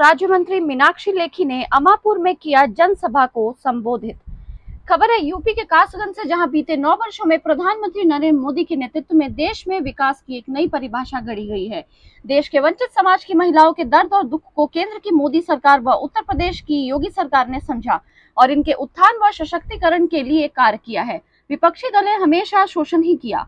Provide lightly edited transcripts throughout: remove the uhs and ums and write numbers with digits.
राज्य मंत्री मीनाक्षी लेखी ने अमापुर में किया जनसभा को संबोधित। खबर है यूपी के कासगंज से, जहां बीते 9 वर्षों में प्रधानमंत्री नरेंद्र मोदी के नेतृत्व में देश में विकास की एक नई परिभाषा गढ़ी गई है। देश के वंचित समाज की महिलाओं के दर्द और दुख को केंद्र की मोदी सरकार व उत्तर प्रदेश की योगी सरकार ने समझा और इनके उत्थान व सशक्तिकरण के लिए कार्य किया है। विपक्षी दलें हमेशा शोषण ही किया।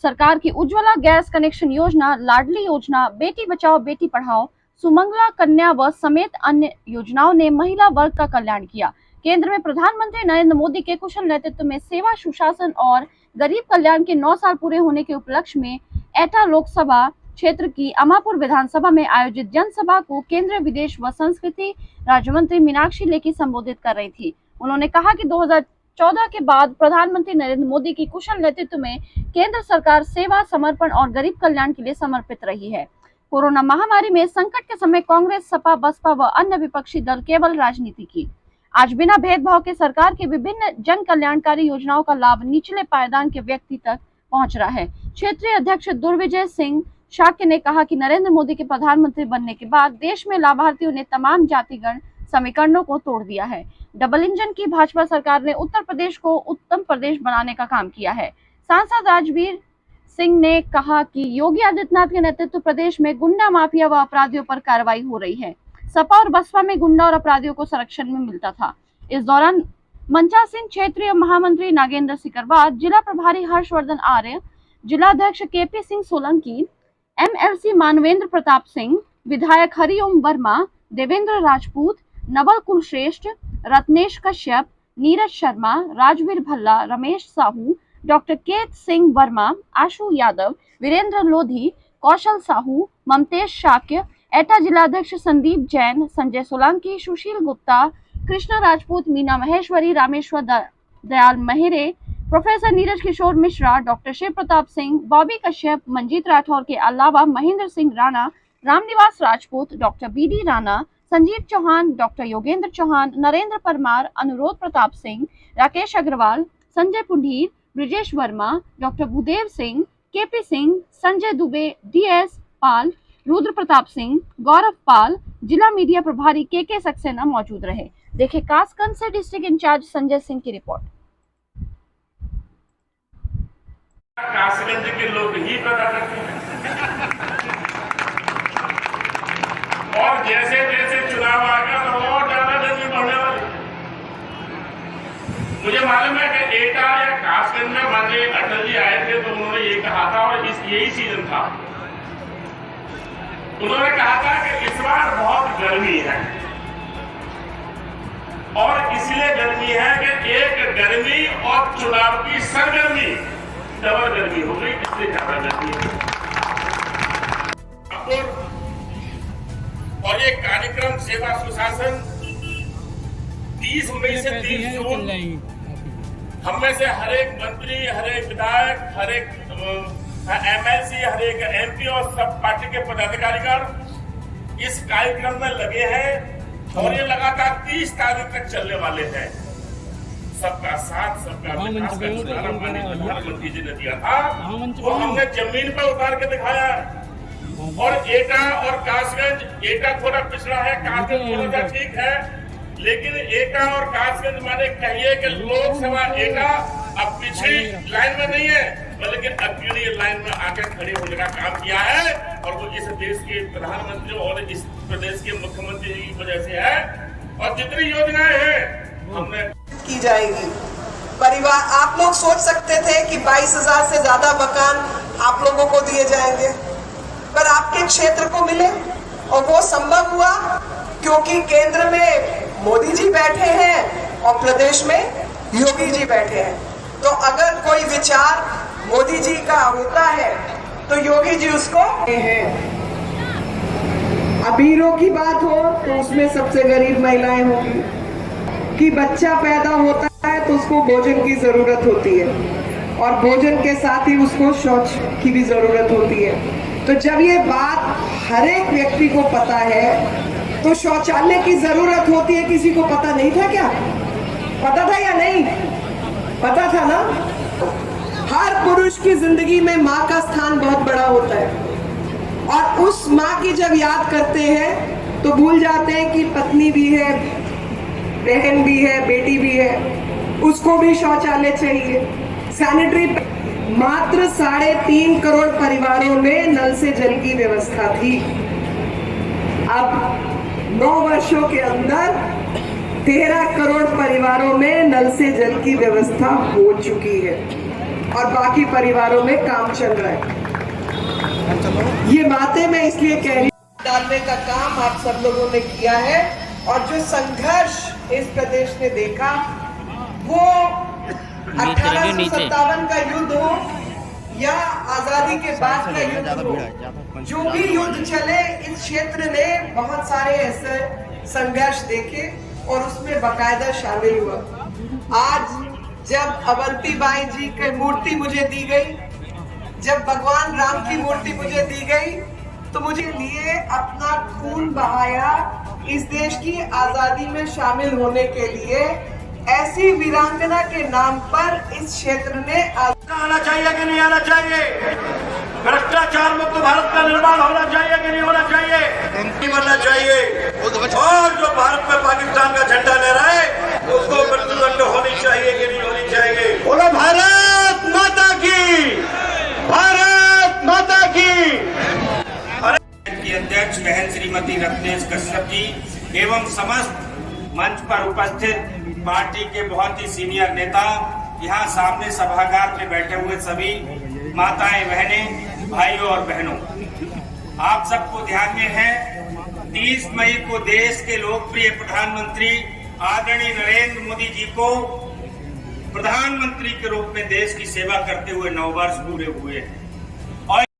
सरकार की उज्ज्वला गैस कनेक्शन योजना, लाडली योजना, बेटी बचाओ बेटी पढ़ाओ, सुमंगला कन्या व समेत अन्य योजनाओं ने महिला वर्ग का कल्याण किया। केंद्र में प्रधानमंत्री नरेंद्र मोदी के कुशल नेतृत्व में सेवा, सुशासन और गरीब कल्याण के 9 साल पूरे होने के उपलक्ष्य में एटा लोकसभा क्षेत्र की अमापुर विधानसभा में आयोजित जनसभा को केंद्रीय विदेश व संस्कृति राज्य मंत्री मीनाक्षी लेखी संबोधित कर रही थी। उन्होंने कहा कि 2014 के बाद प्रधानमंत्री नरेंद्र मोदी की कुशल नेतृत्व में केंद्र सरकार सेवा, समर्पण और गरीब कल्याण के लिए समर्पित रही है। कोरोना महामारी में संकट के समय कांग्रेस, सपा, बसपा व अन्य विपक्षी दल केवल राजनीति की। आज बिना भेदभाव के सरकार की विभिन्न जन कल्याणकारी योजनाओं का लाभ निचले पायदान के व्यक्ति तक पहुंच रहा है। क्षेत्रीय अध्यक्ष दुर्विजय सिंह शाक्य ने कहा कि नरेंद्र मोदी के प्रधानमंत्री बनने के बाद देश में लाभार्थियों ने तमाम जातिगण समीकरणों को तोड़ दिया है। डबल इंजन की भाजपा सरकार ने उत्तर प्रदेश को उत्तम प्रदेश बनाने का काम किया है। सांसद राजवीर सिंह ने कहा कि योगी आदित्यनाथ के नेतृत्व प्रदेश में गुंडा माफिया व अपराधियों पर कार्रवाई हो रही है। सपा और बसपा में गुंडा और अपराधियों को संरक्षण में मिलता था। इस दौरान मंचा सिंह, क्षेत्रीय महामंत्री नागेंद्र सिकरवार, जिला प्रभारी हर्षवर्धन आर्य, जिलाध्यक्ष केपी सिंह सोलंकी, एमएलसी मानवेंद्र प्रताप सिंह, विधायक हरिओम वर्मा, देवेंद्र राजपूत, नवल कुलश्रेष्ठ, रत्नेश कश्यप, नीरज शर्मा, राजवीर भल्ला, रमेश साहू, डॉक्टर केत सिंह वर्मा, आशु यादव, वीरेंद्र लोधी, कौशल साहू, ममतेश शाक्य, एटा जिलाध्यक्ष Sandeep Jain, Sanjay Solanki, Sushil Gupta, Krishna Rajput, Meena Maheshwari, Rameshwar Dayal Mahere, professor Neeraj Kishore Mishra, doctor Shiv Pratap Singh, Bobby Kashyap, Manjeet Rathore के अलावा Mahendra Singh Rana, Ramniwas Rajput, doctor BD Rana, Sanjeev Chauhan, doctor Yogendra Chauhan, Narendra Parmar, Anurodh Pratap Singh, Rakesh Agarwal, Sanjay Pundir, Brijesh Verma, doctor Bhudev Singh, KP Singh, Sanjay Dubey, DS Pal, Rudra Pratap Singh, Gaurav Pal, जिला मीडिया प्रभारी के सक्सेना मौजूद रहे। देखे कासगंज से डिस्ट्रिक्ट इंचार्ज संजय सिंह की रिपोर्ट। कासगंज के लोग ही पता करते हैं और जैसे जैसे चुनाव आएगा तो और ज्यादा गर्मी बढ़ने वाली। मुझे मालूम है कि एटा या कासगंज में माननीय अटल जी आए थे तो उन्होंने ये कहा था और यही सीजन था। उन्होंने कहा था कि इस बार बहुत गर्मी है और इसलिए गर्मी है कि एक गर्मी और चुनाव की सरगर्मी डबल गर्मी हो गई, इसलिए ज्यादा गर्मी है। और ये कार्यक्रम सेवा सुशासन 30 मई से 30 जून हम में से हर एक मंत्री, हर एक विधायक, हर एक एमएलसी, हर एक एमपी और सब पार्टी के पदाधिकारीगण इस कार्यक्रम में लगे हैं और ये लगातार 30 तारीख तक चलने वाले हैं। सबका साथ, सबका विकास का नारा माननीय प्रधानमंत्री जी ने दिया था, वो हमने जमीन पर उतार के दिखाया है। और एटा और कासगंज, एटा थोड़ा पिछड़ा है, कासगंज थोड़ा सा ठीक है, लेकिन एटा और कासगंज माने कहिए कि लोकसभा एटा अब पिछड़ी लाइन में नहीं है, बल्कि अग्रणी लाइन में आकर खड़े होने का काम किया है और वो इस देश के प्रधानमंत्री और इस प्रदेश के मुख्यमंत्री की वजह से है। और जितनी योजनाएं हैं हमने की जाएगी। परिवार, आप लोग सोच सकते थे कि 22,000 से ज्यादा मकान आप लोगों को दिए जाएंगे, पर आपके क्षेत्र को मिले और वो संभव हुआ क्योंकि केंद्र में मोदी जी बैठे हैं और प्रदेश में योगी जी बैठे हैं। तो अगर कोई विचार मोदी जी का होता है तो योगी जी उसको हैं। अमीरों की बात हो तो उसमें सबसे गरीब महिलाएं होगी, कि बच्चा पैदा होता है तो उसको भोजन की जरूरत होती है और भोजन के साथ ही उसको शौच की भी जरूरत होती है। तो जब ये बात हर एक व्यक्ति को पता है तो शौचालय की जरूरत होती है, किसी को पता नहीं था क्या? पता था या नहीं? पता था ना। हर पुरुष की जिंदगी में माँ का स्थान बहुत बड़ा होता है और उस माँ की जब याद करते हैं तो भूल जाते हैं कि पत्नी भी है, बहन भी है, बेटी भी है, उसको भी शौचालय चाहिए, सैनिटरी। मात्र 3.5 करोड़ परिवारों में नल से जल की व्यवस्था थी। अब 9 वर्षों के अंदर 13 करोड़ परिवारों में नल से जल की व्यवस्था हो चुकी है और बाकी परिवारों में काम चल रहा है। ये बातें मैं इसलिए कह रही हूं, डालने का काम आप सब लोगों ने किया है और जो संघर्ष इस प्रदेश ने देखा वो 1857 का युद्ध हो या आजादी के बाद का युद्ध हो, जो भी युद्ध चले, इस क्षेत्र ने बहुत सारे ऐसे संघर्ष देखे और उसमें बकायदा शामिल हुआ। आज जब अवंतीबाई जी की मूर्ति मुझे दी गई, जब भगवान राम की मूर्ति मुझे दी गई, तो मुझे लिए अपना खून बहाया इस देश की आजादी में शामिल होने के लिए। ऐसी वीरांगना के नाम पर इस क्षेत्र ने आना चाहिए कि नहीं आना चाहिए? भ्रष्टाचार मुक्त भारत का निर्माण होना चाहिए कि नहीं होना चाहिए? नहीं बनना चाहिए। और जो भारत में पाकिस्तान का झंडा ले रहा है उसको मृत्युदंड होनी चाहिए कि नहीं होनी चाहिए? बोलो भारत माता की, भारत माता की। की अध्यक्ष बहन श्रीमती रत्नेश कश्यप जी एवं समस्त मंच पर उपस्थित पार्टी के बहुत ही सीनियर नेता, यहाँ सामने सभागार में बैठे हुए सभी माताएं, बहनें, भाइयों और बहनों, आप सबको ध्यान में है 30 मई को देश के लोकप्रिय प्रधानमंत्री आदरणीय नरेंद्र मोदी जी को प्रधानमंत्री के रूप में देश की सेवा करते हुए 9 वर्ष पूरे हुए हैं।